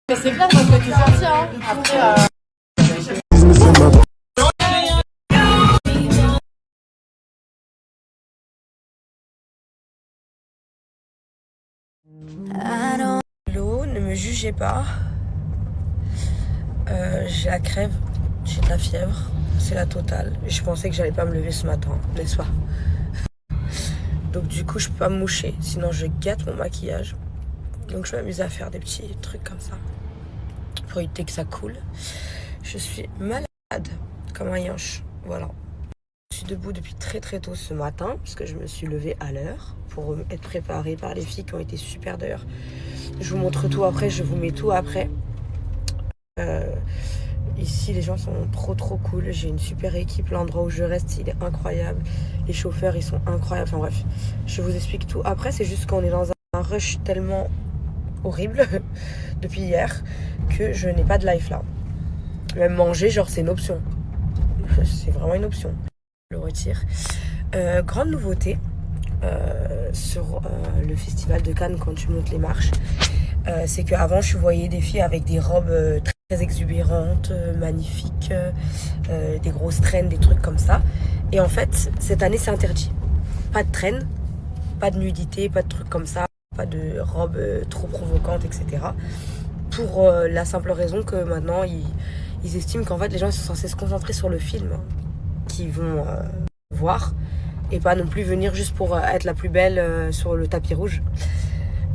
Mais c'est clair parce que tu sortis, hein. Après, L'eau, ne me jugez pas. J'ai la crève, j'ai de la fièvre, c'est la totale. Je pensais que j'allais pas me lever ce matin, n'est-ce pas? Donc du coup, je peux pas me moucher, sinon je gâte mon maquillage. Donc je m'amuse à faire des petits trucs comme ça pour éviter que ça coule. Je suis malade comme un yinche, voilà. Je suis debout depuis très très tôt ce matin parce que je me suis levée à l'heure pour être préparée par les filles qui ont été super d'ailleurs. Je vous montre tout après, je vous mets tout après. Ici les gens sont trop cool, j'ai une super équipe, l'endroit où je reste il est incroyable, les chauffeurs ils sont incroyables, enfin bref, je vous explique tout. Après c'est juste qu'on est dans un rush tellement horrible depuis hier que je n'ai pas de life là. Même manger genre c'est une option, c'est vraiment une option. Je le retire. Grande nouveauté sur le festival de Cannes quand tu montes les marches. C'est qu'avant je voyais des filles avec des robes très exubérantes, magnifiques, des grosses traînes, des trucs comme ça. Et en fait, cette année c'est interdit. Pas de traîne, pas de nudité, pas de trucs comme ça, pas de robes trop provocantes, etc. Pour la simple raison que maintenant ils estiment qu'en fait les gens sont censés se concentrer sur le film qu'ils vont voir et pas non plus venir juste pour être la plus belle sur le tapis rouge.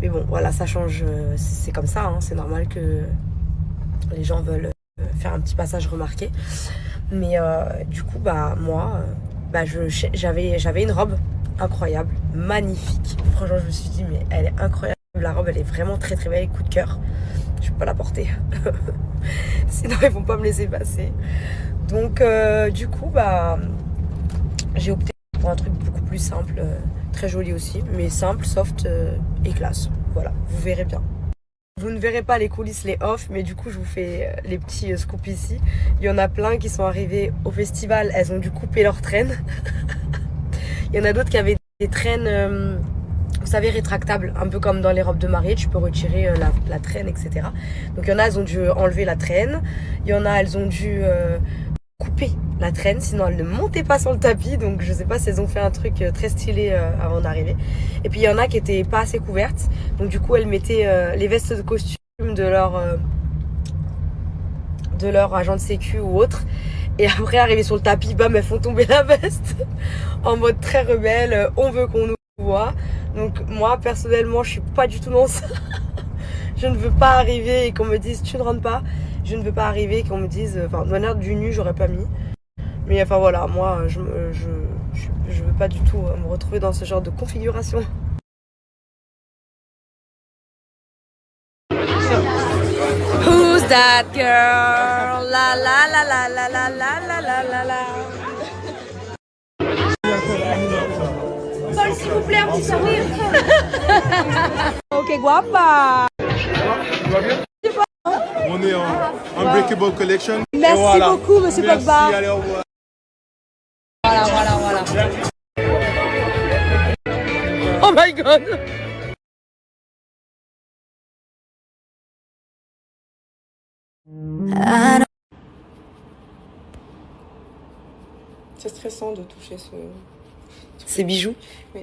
Mais bon, voilà, ça change, c'est comme ça, hein, c'est normal que les gens veulent faire un petit passage remarqué. Mais du coup, bah moi, j'avais une robe incroyable, magnifique. Franchement, je me suis dit, mais elle est incroyable, la robe, elle est vraiment très belle, coup de cœur. Je peux pas la porter. Sinon, ils vont pas me laisser passer. Donc, du coup, bah, j'ai opté pour un truc beaucoup plus simple, très joli aussi, mais simple, soft et classe. Voilà, vous verrez bien. Vous ne verrez pas les coulisses, les off, mais du coup je vous fais les petits scoops ici. Il y en a plein qui sont arrivés au festival, elles ont dû couper leurs traînes. Il y en a d'autres qui avaient des traînes, vous savez, rétractables, un peu comme dans les robes de mariée, tu peux retirer la traîne, etc. Donc il y en a, elles ont dû enlever la traîne. Il y en a, elles ont dû couper la traîne, sinon elles ne montaient pas sur le tapis. Donc je sais pas si elles ont fait un truc très stylé avant d'arriver. Et puis il y en a qui étaient pas assez couvertes, donc du coup elles mettaient les vestes de costume de leur agent de sécu ou autre. Et après arriver sur le tapis, bam, elles font tomber la veste en mode très rebelle, on veut qu'on nous voit. Donc moi personnellement je suis pas du tout dans ça. Je ne veux pas arriver et qu'on me dise tu ne rentres pas. Je ne veux pas arriver et qu'on me dise, enfin de manière du nu j'aurais pas mis. Mais enfin voilà, moi je veux pas du tout me retrouver dans ce genre de configuration. Who's that girl? La la la la la la la la la la la. Paul, s'il vous plaît, un petit sourire. Ok, guapa. On est en Unbreakable Collection. Merci beaucoup, monsieur Pogba. Allez, au revoir. Voilà. Oh my god. c'est stressant de toucher ce. Ces bijoux. Oui.